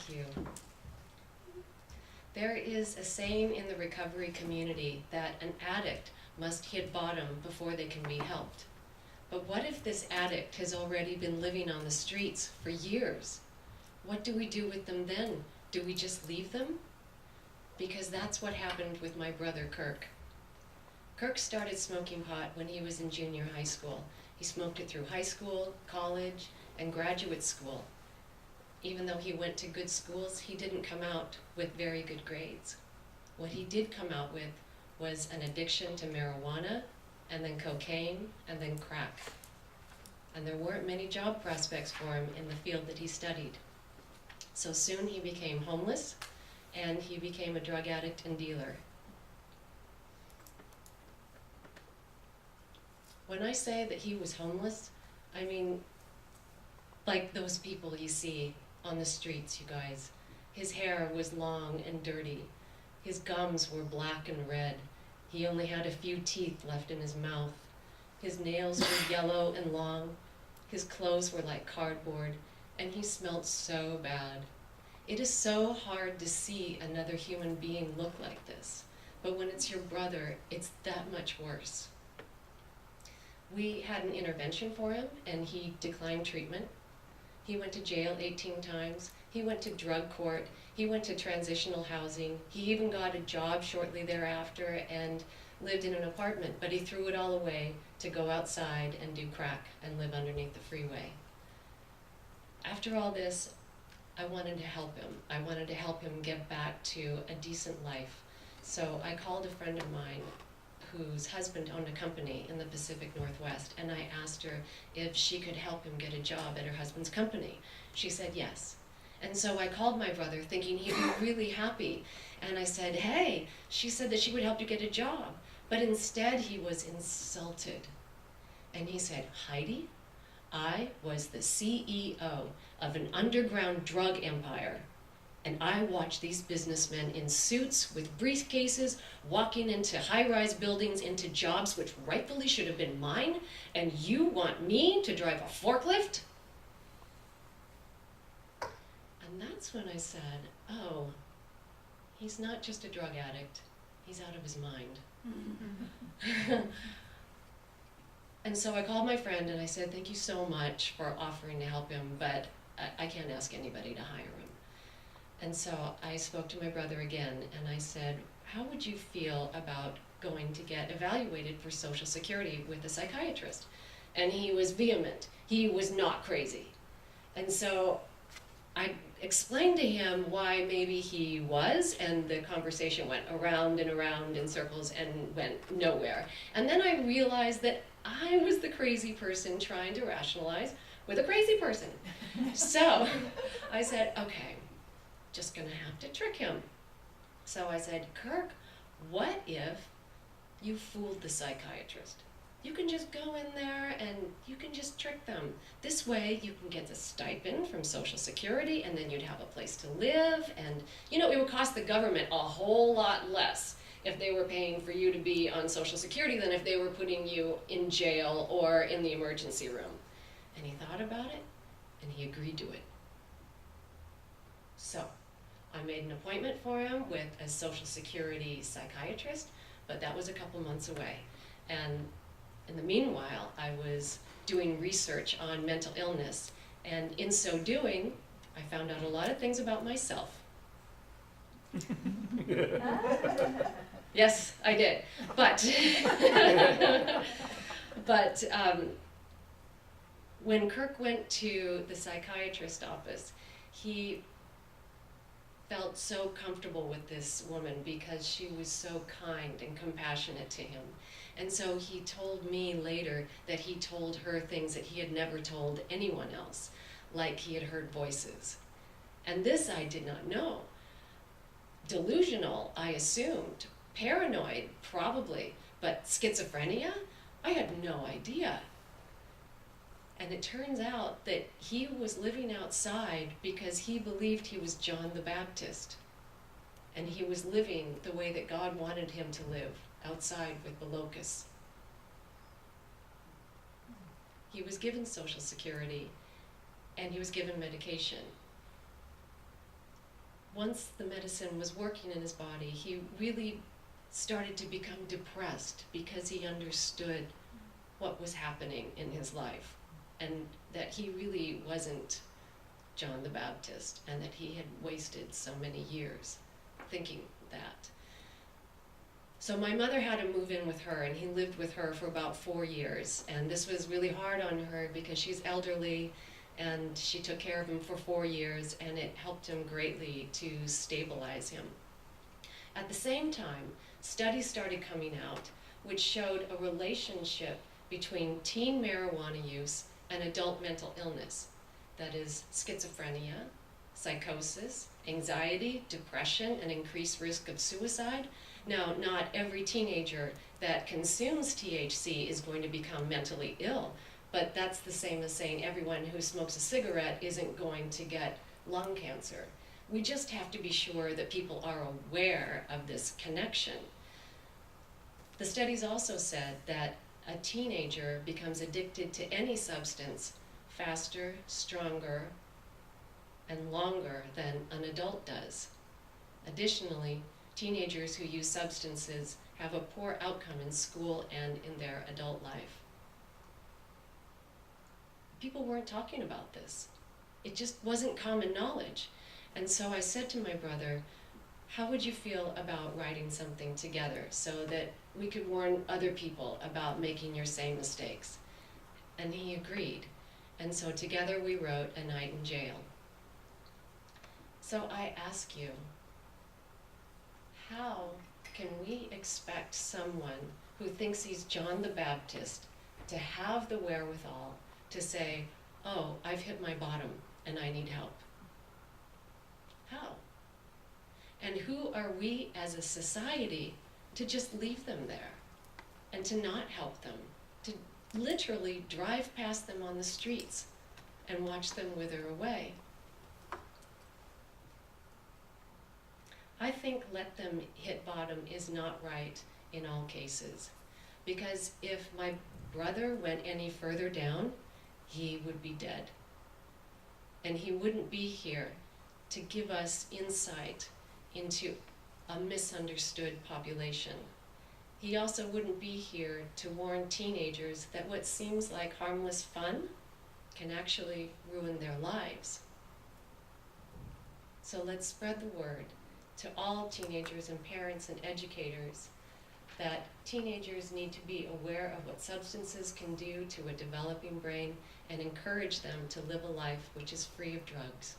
Thank you. There is a saying in the recovery community that an addict must hit bottom before they can be helped. But what if this addict has already been living on the streets for years? What do we do with them then? Do we just leave them? Because that's what happened with my brother Kirk. Kirk started smoking pot when he was in junior high school. He smoked it through high school, college, and graduate school. Even though he went to good schools, he didn't come out with very good grades. What he did come out with was an addiction to marijuana, and then cocaine, and then crack. And there weren't many job prospects for him in the field that he studied. So soon he became homeless, and he became a drug addict and dealer. When I say that he was homeless, I mean like those people you see on the streets, you guys. His hair was long and dirty. His gums were black and red. He only had a few teeth left in his mouth. His nails were yellow and long. His clothes were like cardboard, and he smelled so bad. It is so hard to see another human being look like this, but when it's your brother, it's that much worse. We had an intervention for him, and he declined treatment. He went to jail 18 times. He went to drug court. He went to transitional housing. He even got a job shortly thereafter and lived in an apartment, but he threw it all away to go outside and do crack and live underneath the freeway. After all this, I wanted to help him. I wanted to help him get back to a decent life. So I called a friend of mine whose husband owned a company in the Pacific Northwest, and I asked her if she could help him get a job at her husband's company. She said yes. And so I called my brother thinking he'd be really happy. And I said, hey, she said that she would help you get a job. But instead he was insulted. And he said, Heidi, I was the CEO of an underground drug empire. And I watched these businessmen in suits with briefcases walking into high-rise buildings, into jobs which rightfully should have been mine, and you want me to drive a forklift? And that's when I said, oh, he's not just a drug addict, he's out of his mind. And so I called my friend and I said, thank you so much for offering to help him, but I can't ask anybody to hire him. And so I spoke to my brother again and I said, how would you feel about going to get evaluated for Social Security with a psychiatrist? And he was vehement. He was not crazy. And so I explained to him why maybe he was, and the conversation went around and around in circles and went nowhere. And then I realized that I was the crazy person trying to rationalize with a crazy person. So I said, okay, just gonna have to trick him. So I said, Kirk, what if you fooled the psychiatrist? You can just go in there and you can just trick them. This way you can get the stipend from Social Security, and then you'd have a place to live, and you know, it would cost the government a whole lot less if they were paying for you to be on Social Security than if they were putting you in jail or in the emergency room. And he thought about it and he agreed to it. So I made an appointment for him with a Social Security psychiatrist, but that was a couple months away. And in the meanwhile, I was doing research on mental illness, and in so doing, I found out a lot of things about myself. Yes, I did. But when Kirk went to the psychiatrist's office, he felt so comfortable with this woman because she was so kind and compassionate to him. And so he told me later that he told her things that he had never told anyone else, like he had heard voices. And this I did not know. Delusional, I assumed. Paranoid, probably. But schizophrenia? I had no idea. And it turns out that he was living outside because he believed he was John the Baptist. And he was living the way that God wanted him to live, outside with the locusts. He was given Social Security, and he was given medication. once the medicine was working in his body, he really started to become depressed because he understood what was happening in his life, and that he really wasn't John the Baptist, and that he had wasted so many years thinking that. So my mother had to move in with her, and he lived with her for about 4 years, and this was really hard on her because she's elderly, and she took care of him for 4 years, and it helped him greatly to stabilize him. At the same time, studies started coming out which showed a relationship between teen marijuana use and adult mental illness. That is schizophrenia, psychosis, anxiety, depression, and increased risk of suicide. Now, not every teenager that consumes THC is going to become mentally ill, but that's the same as saying everyone who smokes a cigarette isn't going to get lung cancer. We just have to be sure that people are aware of this connection. The studies also said that a teenager becomes addicted to any substance faster, stronger, and longer than an adult does. Additionally, teenagers who use substances have a poor outcome in school and in their adult life. People weren't talking about this. It just wasn't common knowledge. And so I said to my brother, how would you feel about writing something together so that we could warn other people about making your same mistakes? And he agreed. And so together we wrote A Night in Jail. So I ask you, how can we expect someone who thinks he's John the Baptist to have the wherewithal to say, oh, I've hit my bottom and I need help? How? And who are we as a society to just leave them there and to not help them, to literally drive past them on the streets and watch them wither away? I think let them hit bottom is not right in all cases, because if my brother went any further down, he would be dead. And he wouldn't be here to give us insight into a misunderstood population. He also wouldn't be here to warn teenagers that what seems like harmless fun can actually ruin their lives. So let's spread the word to all teenagers and parents and educators that teenagers need to be aware of what substances can do to a developing brain and encourage them to live a life which is free of drugs.